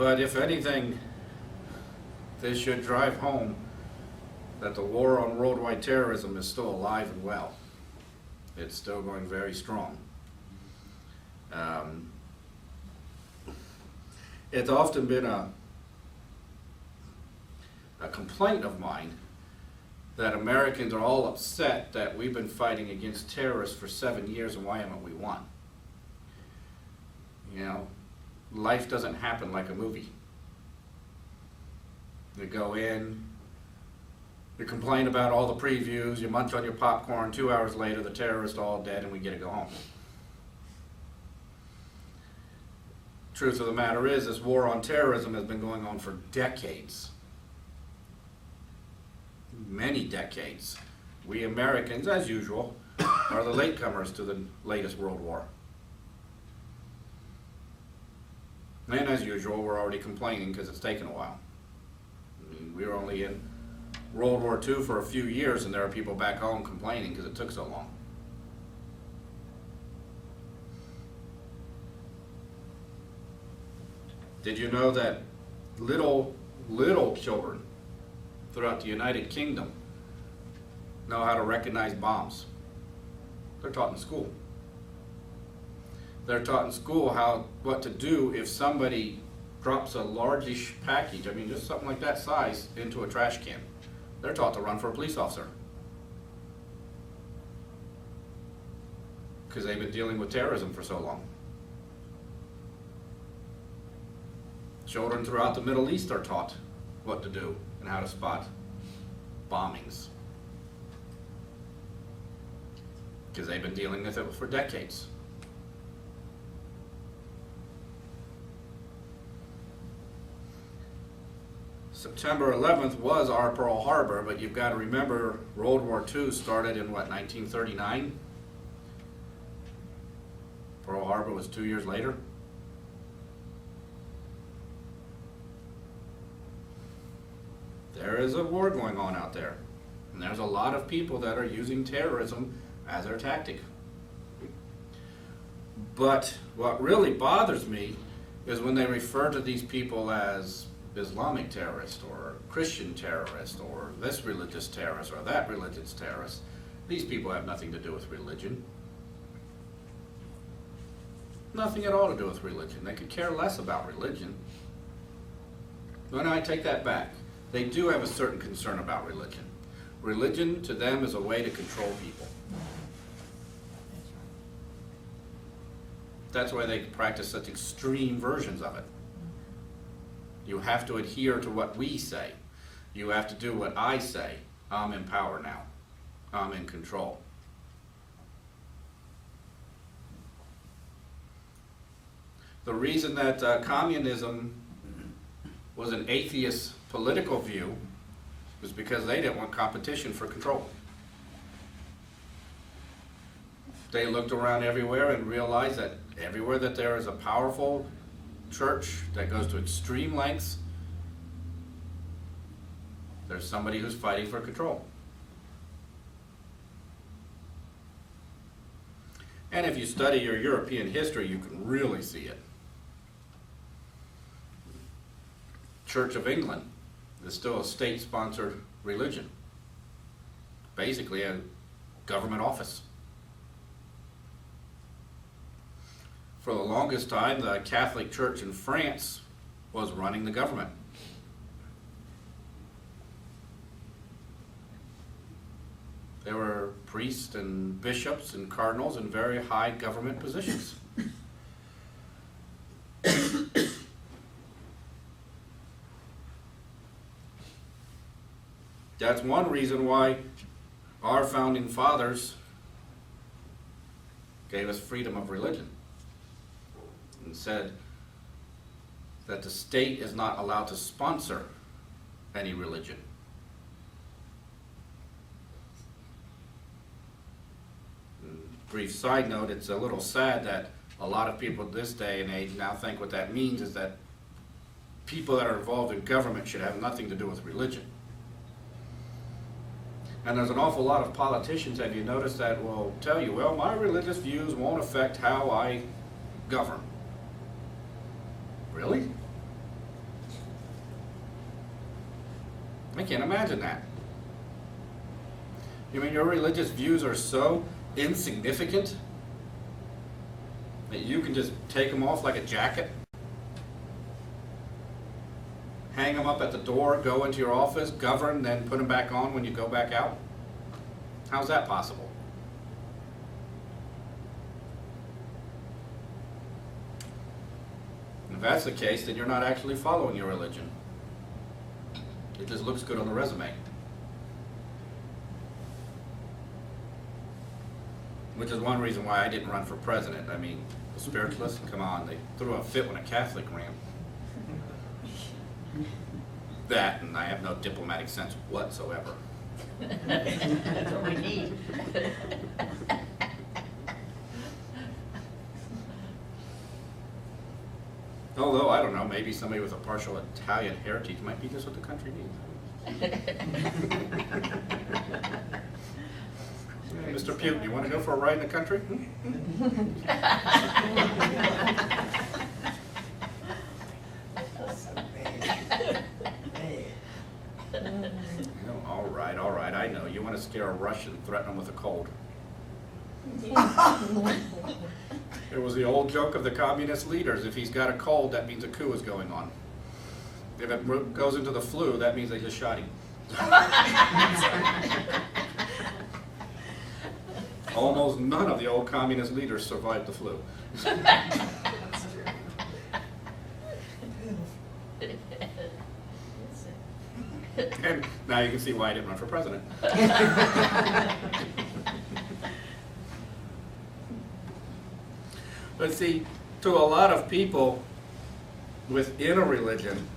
But if anything, this should drive home that the war on worldwide terrorism is still alive and well. It's still going very strong. It's often been a complaint of mine that Americans are all upset that we've been fighting against terrorists for 7 years and why haven't we won? You know, life doesn't happen like a movie. You go in, you complain about all the previews, you munch on your popcorn, 2 hours later the terrorists are all dead and we get to go home. Truth of the matter is, this war on terrorism has been going on for decades. Many decades. We Americans, as usual, are the latecomers to the latest world war. And as usual, we're already complaining because it's taken a while. I mean, we were only in World War II for a few years and there are people back home complaining because it took so long. Did you know that little children throughout the United Kingdom know how to recognize bombs? They're taught in school. They're taught in school what to do if somebody drops a largish package, I mean just something like that size, into a trash can. They're taught to run for a police officer. Because they've been dealing with terrorism for so long. Children throughout the Middle East are taught what to do and how to spot bombings. Because they've been dealing with it for decades. September 11th was our Pearl Harbor, but you've got to remember World War II started in what, 1939? Pearl Harbor was 2 years later. There is a war going on out there, and there's a lot of people that are using terrorism as their tactic. But what really bothers me is when they refer to these people as Islamic terrorists or Christian terrorists or this religious terrorist or that religious terrorist. These people have nothing to do with religion. Nothing at all to do with religion. They could care less about religion. Well, no, I take that back. They do have a certain concern about religion. Religion to them is a way to control people. That's why they practice such extreme versions of it. You have to adhere to what we say. You have to do what I say. I'm in power now. I'm in control. The reason that communism was an atheist political view was because they didn't want competition for control. They looked around everywhere and realized that everywhere that there is a powerful church that goes to extreme lengths, there's somebody who's fighting for control. And if you study your European history, you can really see it. Church of England is still a state-sponsored religion. Basically a government office. For the longest time, the Catholic Church in France was running the government. There were priests and bishops and cardinals in very high government positions. That's one reason why our founding fathers gave us freedom of religion and said that the state is not allowed to sponsor any religion. Brief side note, it's a little sad that a lot of people this day and age now think what that means is that people that are involved in government should have nothing to do with religion. And there's an awful lot of politicians, have you noticed, that will tell you, well, my religious views won't affect how I govern. Really? I can't imagine that. You mean your religious views are so insignificant that you can just take them off like a jacket? Hang them up at the door, go into your office, govern, then put them back on when you go back out? How's that possible? If that's the case, then you're not actually following your religion. It just looks good on the resume. Which is one reason why I didn't run for president. I mean, the spiritualists, come on, they threw a fit when a Catholic ran. That, and I have no diplomatic sense whatsoever. That's what we need. Although, I don't know, maybe somebody with a partial Italian heritage might be just what the country needs. Mr. Putin, you want to go for a ride in the country? All right, I know. You want to scare a Russian, threaten him with a cold. It was the old joke of the communist leaders. If he's got a cold, that means a coup is going on. If it goes into the flu, that means they just shot him. Almost none of the old communist leaders survived the flu. And now you can see why I didn't run for president. But see, to a lot of people within a religion,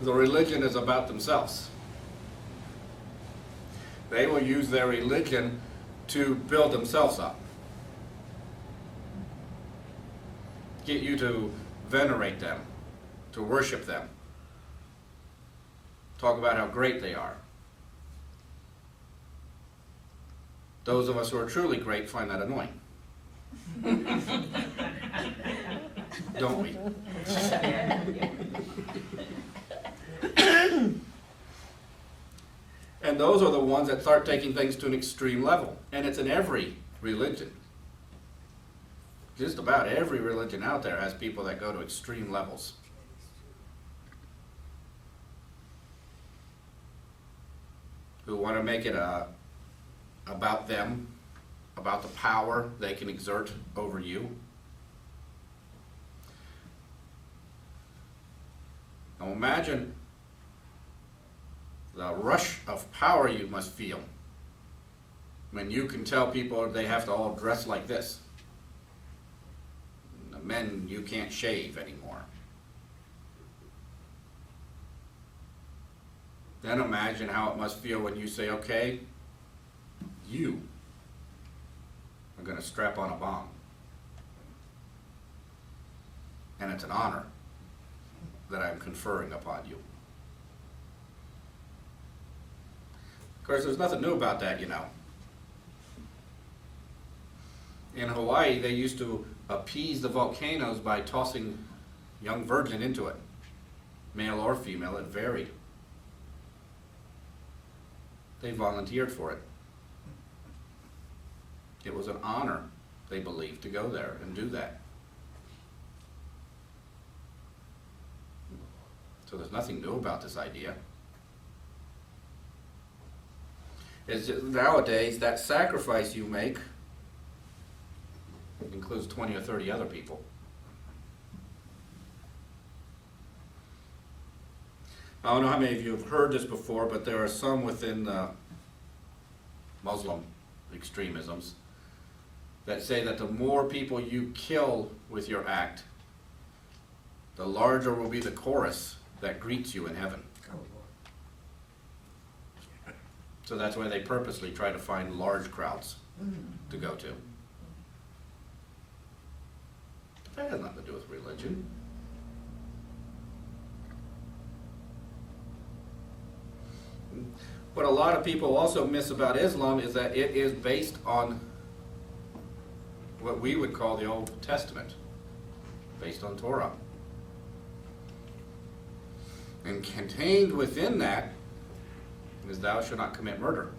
the religion is about themselves. They will use their religion to build themselves up. Get you to venerate them, to worship them. Talk about how great they are. Those of us who are truly great find that annoying. Don't we? And those are the ones that start taking things to an extreme level. And it's in every religion. Just about every religion out there has people that go to extreme levels. Who want to make it about them, about the power they can exert over you. Now imagine the rush of power you must feel when you can tell people they have to all dress like this. The men, you can't shave anymore. Then imagine how it must feel when you say, okay, you are going to strap on a bomb. And it's an honor that I'm conferring upon you. Of course, there's nothing new about that, you know. In Hawaii, they used to appease the volcanoes by tossing young virgin into it. Male or female, it varied. They volunteered for it. It was an honor, they believed, to go there and do that. So there's nothing new about this idea. It's just, nowadays, that sacrifice you make includes 20 or 30 other people. I don't know how many of you have heard this before, but there are some within Muslim extremisms that say that the more people you kill with your act, the larger will be the chorus that greets you in heaven. So that's why they purposely try to find large crowds to go to. But that has nothing to do with religion. What a lot of people also miss about Islam is that it is based on what we would call the Old Testament, based on Torah. And contained within that is thou shalt not commit murder.